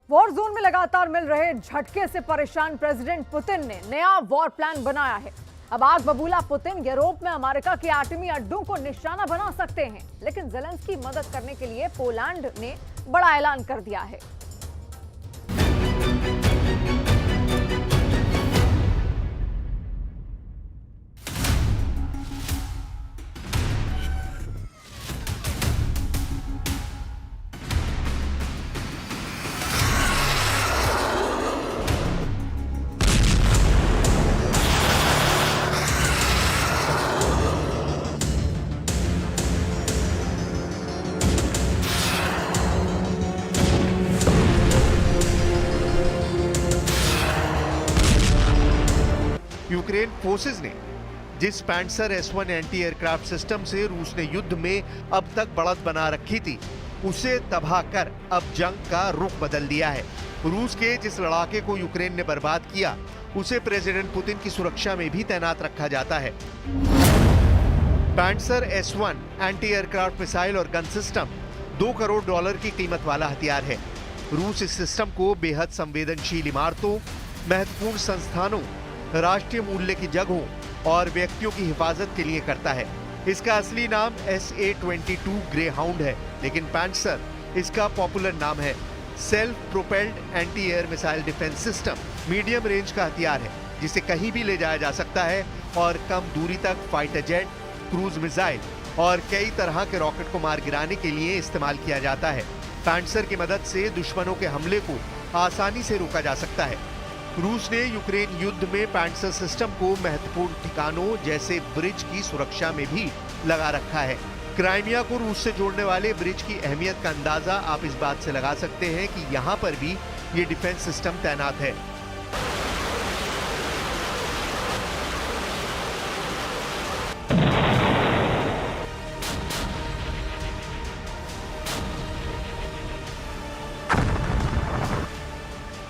War zone में लगातार मिल रहे झटके से परेशान प्रेसिडेंट पुतिन ने नया वॉर प्लान बनाया है। अब आग बबूला पुतिन यूरोप में अमेरिका के एटमी अड्डों को निशाना बना सकते हैं, लेकिन जेलेंस्की मदद करने के लिए पोलैंड ने बड़ा ऐलान कर दिया है। यूक्रेन फोर्सेस ने जिस पैंसर S-1 एंटी एयरक्राफ्ट सिस्टम से रूस ने युद्ध में अब तक बढ़त बना रखी थी, उसे तबाह कर अब जंग का रुख बदल दिया है। रूस के जिस लड़ाके को यूक्रेन ने बर्बाद किया, उसे प्रेसिडेंट पुतिन की सुरक्षा में भी तैनात रखा जाता है। पैंसर S-1 एंटी एयरक्राफ्ट मिसाइल और गन सिस्टम $2 करोड़ की कीमत वाला हथियार है। रूस इस सिस्टम को बेहद संवेदनशील इमारतों, महत्वपूर्ण संस्थानों, राष्ट्रीय मूल्य की जगहों और व्यक्तियों की हिफाजत के लिए करता है। इसका असली नाम SA-22 ग्रे हाउंड है, लेकिन पैंसर इसका पॉपुलर नाम है। Self propelled anti air missile defence system medium range का हथियार है, जिसे कहीं भी ले जाया जा सकता है और कम दूरी तक फाइटर जेट, क्रूज मिसाइल और कई तरह के रॉकेट को मार गिराने के लिए इस्तेमाल किया जाता है। पैंसर की मदद से दुश्मनों के हमले को आसानी से रोका जा सकता है। रूस ने यूक्रेन युद्ध में पैंसर सिस्टम को महत्वपूर्ण ठिकानों जैसे ब्रिज की सुरक्षा में भी लगा रखा है। क्राइमिया को रूस से जोड़ने वाले ब्रिज की अहमियत का अंदाजा आप इस बात से लगा सकते हैं कि यहां पर भी ये डिफेंस सिस्टम तैनात है।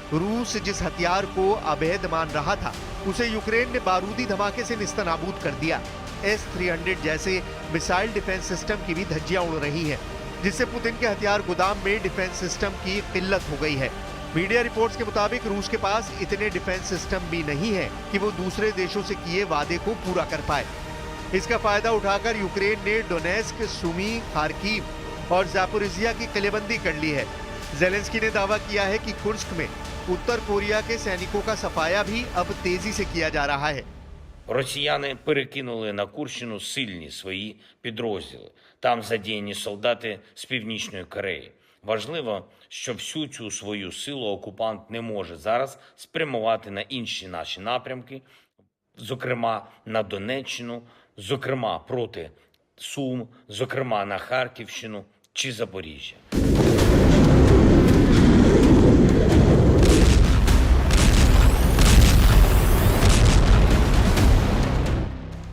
रूस जिस हथियार को अवैध मान रहा था, उसे यूक्रेन ने बारूदी धमाके से निस्तनाबूद कर दिया। S-300 जैसे मिसाइल डिफेंस सिस्टम की भी धज्जियां उड़ रही हैं, जिससे पुतिन के हथियार गोदाम में डिफेंस सिस्टम की किल्लत हो गई है। मीडिया रिपोर्ट्स के मुताबिक रूस के पास इतने डिफेंस सिस्टम भी नहीं है कि वो दूसरे देशों से किए वादे को पूरा कर पाए। इसका फायदा उठाकर यूक्रेन ने डोनेस्क, सुमी, खार्किव और ज़ापोरिजिया की किलेबंदी कर ली है। जेलेंस्की ने दावा किया है कि कुर्स्क में उत्तर कोरिया के सैनिकों का सफाया भी अब तेजी से किया जा रहा है। Росіяни перекинули на Курщину сильні свої підрозділи. Там задіяні солдати з Північної Кореї. Важливо, що всю цю свою силу окупант не може зараз спрямувати на інші наші напрямки, зокрема на Донеччину, зокрема проти Сум, зокрема на Харківщину чи Запоріжжя.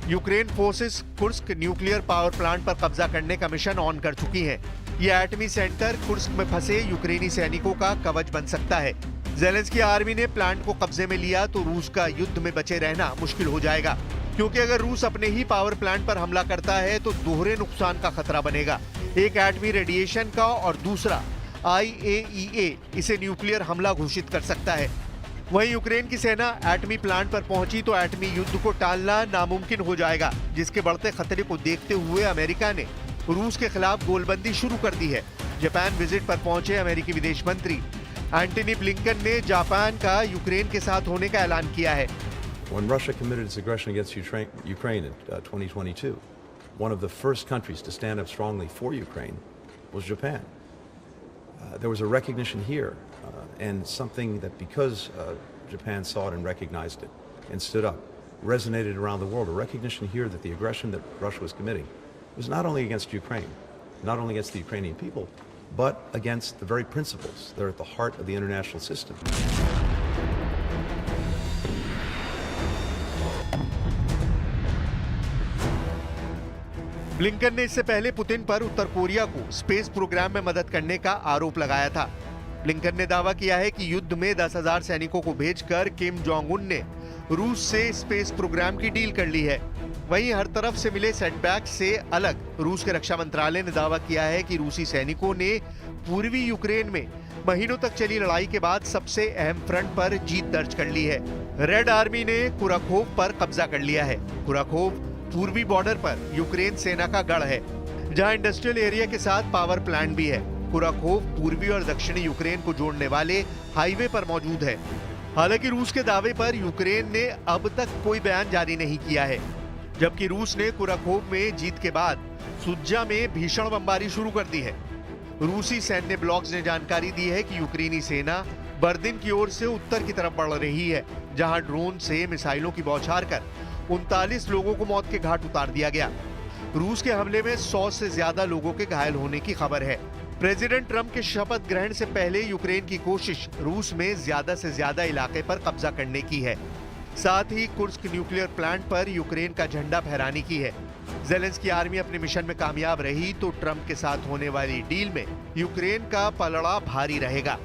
Ukraine forces Kursk nuclear power plant पर कब्जा करने का मिशन ऑन कर चुकी हैं। यह एटमी सेंटर कुर्स्क में फंसे यूक्रेनी सैनिकों का कवच बन सकता है। जेलेंस्की आर्मी ने प्लांट को कब्जे में लिया तो रूस का युद्ध में बचे रहना मुश्किल हो जाएगा, क्योंकि अगर रूस अपने ही पावर प्लांट पर हमला करता है तो दोहरे नुकसान का खतरा बनेगा, एक एटमी रेडिएशन का और दूसरा IAEA इसे न्यूक्लियर हमला घोषित कर सकता है। वहीं यूक्रेन की सेना एटमी प्लांट पर पहुंची तो एटमी युद्ध को टालना नामुमकिन हो जाएगा, जिसके बढ़ते खतरे को देखते हुए अमेरिका ने रूस के खिलाफ गोलबंदी शुरू कर दी है। जापान विजिट पर पहुंचे अमेरिकी विदेश मंत्री एंटनी ब्लिंकन ने जापान का यूक्रेन के साथ होने का ऐलान किया है। When Russia committed its aggression against Ukraine in 2022, one of the first countries to stand up strongly for Ukraine was Japan. There was a recognition here, and something that because Japan saw it and recognized it and stood up, resonated around the world, a recognition here that the aggression that Russia was committing was not only against Ukraine, not only against the Ukrainian people, but against the very principles that are at the heart of the international system. Blinken ने इससे पहले Putin पर उत्तर Korea को space programme में मदद करने का आरोप लगाया था। ब्लिंकन ने दावा किया है कि युद्ध में 10,000 सैनिकों को भेजकर किम जोंग उन ने रूस से स्पेस प्रोग्राम की डील कर ली है। वहीं हर तरफ से मिले सेटबैक से अलग रूस के रक्षा मंत्रालय ने दावा किया है कि रूसी सैनिकों ने पूर्वी यूक्रेन में महीनों तक चली लड़ाई के बाद सबसे अहम फ्रंट पर जीत दर्ज कर ली है। रेड आर्मी ने कुराखोव पर कब्जा कर लिया है। कुराखोव पूर्वी बॉर्डर पर यूक्रेन सेना का गढ़ है, जहां इंडस्ट्रियल एरिया के साथ पावर प्लांट भी है। कुराखोव पूर्वी और दक्षिणी यूक्रेन को जोड़ने वाले हाईवे पर मौजूद है। हालांकि रूस के दावे पर यूक्रेन ने अब तक कोई बयान जारी नहीं किया है, जबकि रूस ने कुराखोव में जीत के बाद सुज्जा में भीषण बमबारी शुरू कर दी है। रूसी सैन्य ब्लॉग्स ने जानकारी दी है कि यूक्रेनी सेना बर्दिन की ओर से उत्तर की तरफ बढ़ रही है, जहां ड्रोन से मिसाइलों की बौछार कर 39 लोगों को मौत के घाट उतार दिया गया। रूस के हमले में 100 से ज्यादा लोगों के घायल होने की खबर है। प्रेसिडेंट ट्रंप के शपथ ग्रहण से पहले यूक्रेन की कोशिश रूस में ज्यादा से ज्यादा इलाके पर कब्जा करने की है। साथ ही कुर्स्क न्यूक्लियर प्लांट पर यूक्रेन का झंडा फहराने की है। ज़ेलेंस्की आर्मी अपने मिशन में कामयाब रही तो ट्रंप के साथ होने वाली डील में यूक्रेन का पलड़ा भारी रहेगा।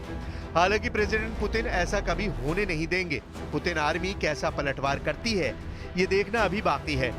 हालांकि प्रेसिडेंट पुतिन ऐसा कभी होने नहीं देंगे। पुतिन आर्मी कैसा पलटवार करती है, ये देखना अभी बाकी है।